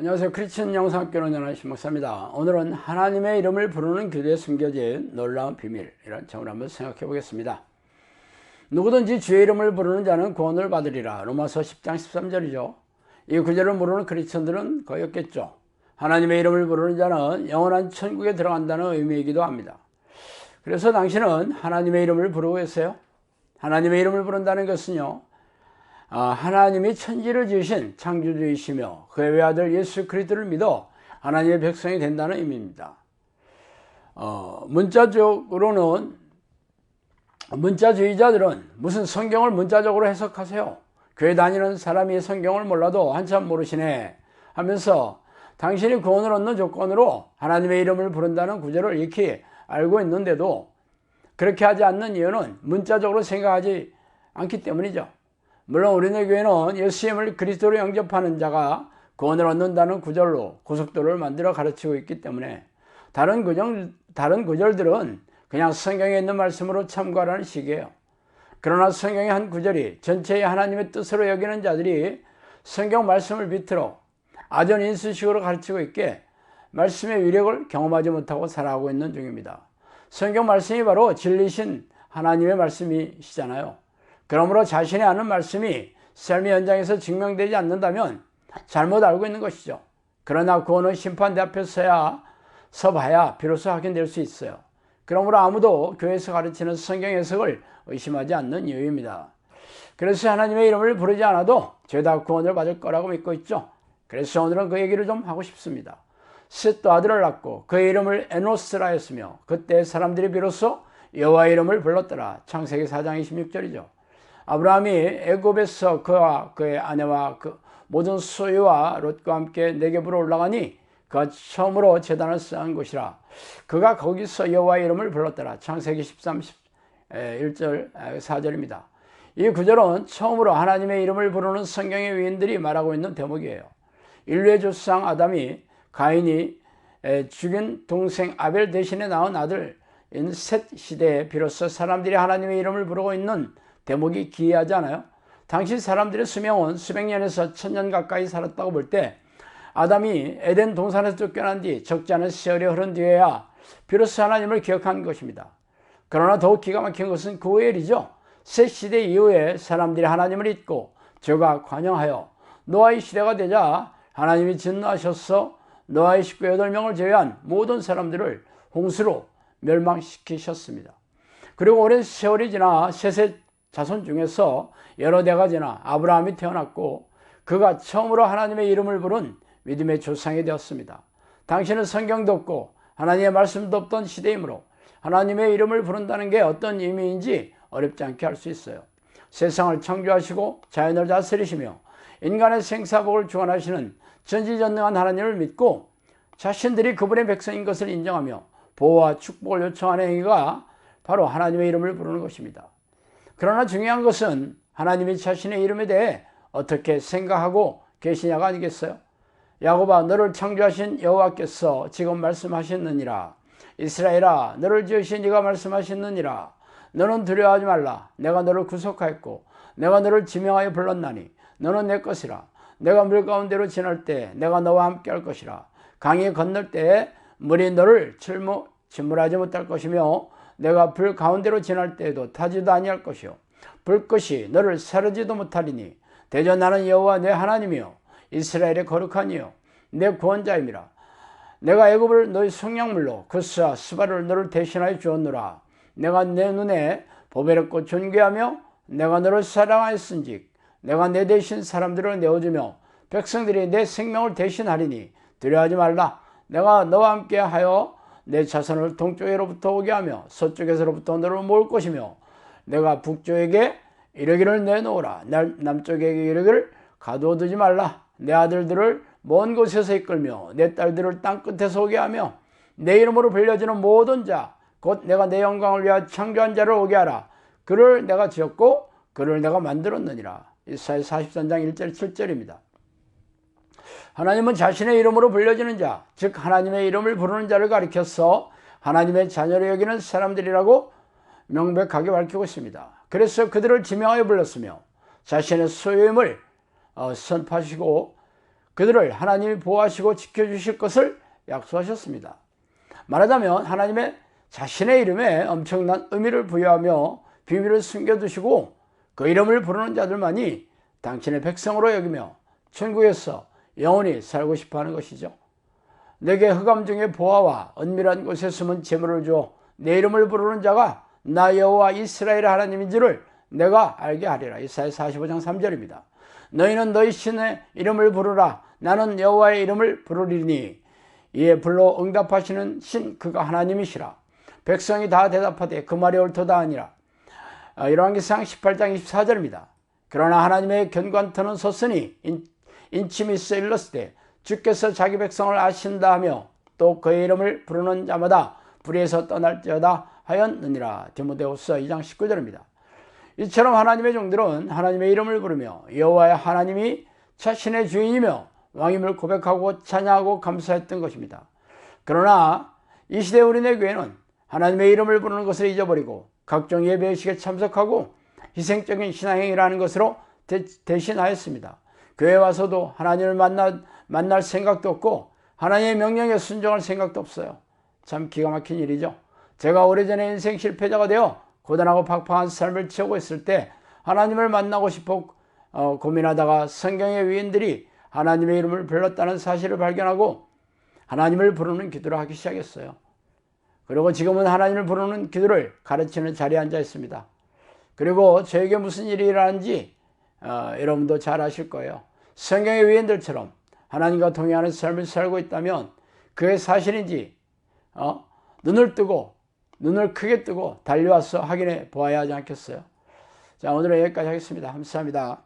안녕하세요. 크리스천 영상학교 연하신 목사입니다. 오늘은 하나님의 이름을 부르는 기도에 숨겨진 놀라운 비밀, 이런 제목을 한번 생각해 보겠습니다. 누구든지 주의 이름을 부르는 자는 구원을 받으리라. 로마서 10장 13절이죠. 이 구절을 모르는 크리스천들은 거의 없겠죠. 하나님의 이름을 부르는 자는 영원한 천국에 들어간다는 의미이기도 합니다. 그래서 당신은 하나님의 이름을 부르고 계세요? 하나님의 이름을 부른다는 것은요, 하나님이 천지를 지으신 창조주이시며 그의 외아들 예수 그리스도를 믿어 하나님의 백성이 된다는 의미입니다. 문자주의자들은 무슨 성경을 문자적으로 해석하세요? 교회 다니는 사람이 성경을 몰라도 한참 모르시네 하면서 당신이 구원을 얻는 조건으로 하나님의 이름을 부른다는 구절을 익히 알고 있는데도 그렇게 하지 않는 이유는 문자적으로 생각하지 않기 때문이죠. 물론 우리네 교회는 예수님을 그리스도로 영접하는 자가 구원을 얻는다는 구절로 고속도로를 만들어 가르치고 있기 때문에 다른 구절들은 그냥 성경에 있는 말씀으로 참고하라는 식이에요. 그러나 성경의 한 구절이 전체의 하나님의 뜻으로 여기는 자들이 성경 말씀을 비틀어 아전인수식으로 가르치고 있기에 말씀의 위력을 경험하지 못하고 살아가고 있는 중입니다. 성경 말씀이 바로 진리신 하나님의 말씀이시잖아요. 그러므로 자신이 아는 말씀이 삶의 현장에서 증명되지 않는다면 잘못 알고 있는 것이죠. 그러나 구원은 심판대 앞에 서봐야 비로소 확인될 수 있어요. 그러므로 아무도 교회에서 가르치는 성경 해석을 의심하지 않는 이유입니다. 그래서 하나님의 이름을 부르지 않아도 죄다 구원을 받을 거라고 믿고 있죠. 그래서 오늘은 그 얘기를 좀 하고 싶습니다. 셋도 아들을 낳고 그의 이름을 에노스라 했으며 그때 사람들이 비로소 여호와의 이름을 불렀더라. 창세기 4장 26절이죠. 아브라함이 애굽에서 그와 그의 아내와 그 모든 소유와 롯과 함께 네겝으로 올라가니 그가 처음으로 제단을 쌓은 곳이라. 그가 거기서 여호와의 이름을 불렀더라. 창세기 13, 1절 4절입니다. 이 구절은 처음으로 하나님의 이름을 부르는 성경의 위인들이 말하고 있는 대목이에요. 인류의 조상 아담이 가인이 죽인 동생 아벨 대신에 낳은 아들인 셋 시대에 비로소 사람들이 하나님의 이름을 부르고 있는 대목이 기이하지 않아요? 당시 사람들의 수명은 수백 년에서 1000년 가까이 살았다고 볼 때 아담이 에덴 동산에서 쫓겨난 뒤 적지 않은 세월이 흐른 뒤에야 비로소 하나님을 기억한 것입니다. 그러나 더욱 기가 막힌 것은 그 후의 일이죠. 셋 시대 이후에 사람들이 하나님을 잊고 저가 관영하여 노아의 시대가 되자 하나님이 진노하셔서 노아의 식구 8명을 제외한 모든 사람들을 홍수로 멸망시키셨습니다. 그리고 오랜 세월이 지나 셋의 자손 중에서 여러 대가 지나 아브라함이 태어났고 그가 처음으로 하나님의 이름을 부른 믿음의 조상이 되었습니다. 당시는 성경도 없고 하나님의 말씀도 없던 시대이므로 하나님의 이름을 부른다는 게 어떤 의미인지 어렵지 않게 알 수 있어요. 세상을 창조하시고 자연을 다스리시며 인간의 생사복을 주관하시는 전지전능한 하나님을 믿고 자신들이 그분의 백성인 것을 인정하며 보호와 축복을 요청하는 행위가 바로 하나님의 이름을 부르는 것입니다. 그러나 중요한 것은 하나님이 자신의 이름에 대해 어떻게 생각하고 계시냐가 아니겠어요? 야곱아, 너를 창조하신 여호와께서 지금 말씀하셨느니라. 이스라엘아, 너를 지으신 이가 말씀하셨느니라. 너는 두려워하지 말라. 내가 너를 구속하였고 내가 너를 지명하여 불렀나니 너는 내 것이라. 내가 물 가운데로 지날 때 내가 너와 함께 할 것이라. 강이 건널 때에 물이 너를 침몰하지 못할 것이며 내가 불 가운데로 지날 때에도 타지도 아니할 것이요 불꽃이 너를 사르지도 못하리니 대저 나는 여호와 내 하나님이요 이스라엘의 거룩한 이요 내 구원자임이라. 내가 애굽을 너희 속량물로 그스와 스바를 너를 대신하여 주었노라. 내가 내 눈에 보배롭고 존귀하며 내가 너를 사랑하였은즉 내가 내 대신 사람들을 내어주며 백성들이 내 생명을 대신하리니 두려워하지 말라. 내가 너와 함께 하여 내 자손을 동쪽에로부터 오게 하며 서쪽에서로부터 너를 모을 것이며 내가 북쪽에게 이르기를 내놓으라. 남쪽에게 이르기를 가두어두지 말라. 내 아들들을 먼 곳에서 이끌며 내 딸들을 땅끝에서 오게 하며 내 이름으로 불려지는 모든 자 곧 내가 내 영광을 위하여 창조한 자를 오게 하라. 그를 내가 지었고 그를 내가 만들었느니라. 이사야 43장 1절 7절입니다. 하나님은 자신의 이름으로 불려지는 자, 즉 하나님의 이름을 부르는 자를 가리켜서 하나님의 자녀로 여기는 사람들이라고 명백하게 밝히고 있습니다. 그래서 그들을 지명하여 불렀으며 자신의 소유임을 선포하시고 그들을 하나님이 보호하시고 지켜주실 것을 약속하셨습니다. 말하자면 하나님의 자신의 이름에 엄청난 의미를 부여하며 비밀을 숨겨두시고 그 이름을 부르는 자들만이 당신의 백성으로 여기며 천국에서 영원히 살고 싶어하는 것이죠. 내게 흑암 중에 보화와 은밀한 곳에 숨은 재물을 주어 내 이름을 부르는 자가 나 여호와 이스라엘의 하나님인 줄을 내가 알게 하리라. 이사야 45장 3절입니다. 너희는 너희 신의 이름을 부르라. 나는 여호와의 이름을 부르리니 이에 불러 응답하시는 신 그가 하나님이시라. 백성이 다 대답하되 그 말이 옳도다 하니라. 열왕기상 18장 24절입니다. 그러나 하나님의 견관터는 섰으니 인침이 있어 일렀을 때 주께서 자기 백성을 아신다 하며 또 그의 이름을 부르는 자마다 불의에서 떠날지어다 하였느니라. 디모데후서 2장 19절입니다. 이처럼 하나님의 종들은 하나님의 이름을 부르며 여호와의 하나님이 자신의 주인이며 왕임을 고백하고 찬양하고 감사했던 것입니다. 그러나 이 시대 우리네 교회는 하나님의 이름을 부르는 것을 잊어버리고 각종 예배의식에 참석하고 희생적인 신앙행위라는 것으로 대신하였습니다. 교회 와서도 하나님을 만날 생각도 없고 하나님의 명령에 순종할 생각도 없어요. 참 기가 막힌 일이죠. 제가 오래전에 인생 실패자가 되어 고단하고 팍팍한 삶을 치우고 있을 때 하나님을 만나고 싶어 고민하다가 성경의 위인들이 하나님의 이름을 불렀다는 사실을 발견하고 하나님을 부르는 기도를 하기 시작했어요. 그리고 지금은 하나님을 부르는 기도를 가르치는 자리에 앉아 있습니다. 그리고 저에게 무슨 일이 일어나는지 여러분도 잘 아실 거예요. 성경의 위인들처럼 하나님과 동행하는 삶을 살고 있다면 그게 사실인지 눈을 크게 뜨고 달려와서 확인해 보아야 하지 않겠어요? 자, 오늘은 여기까지 하겠습니다. 감사합니다.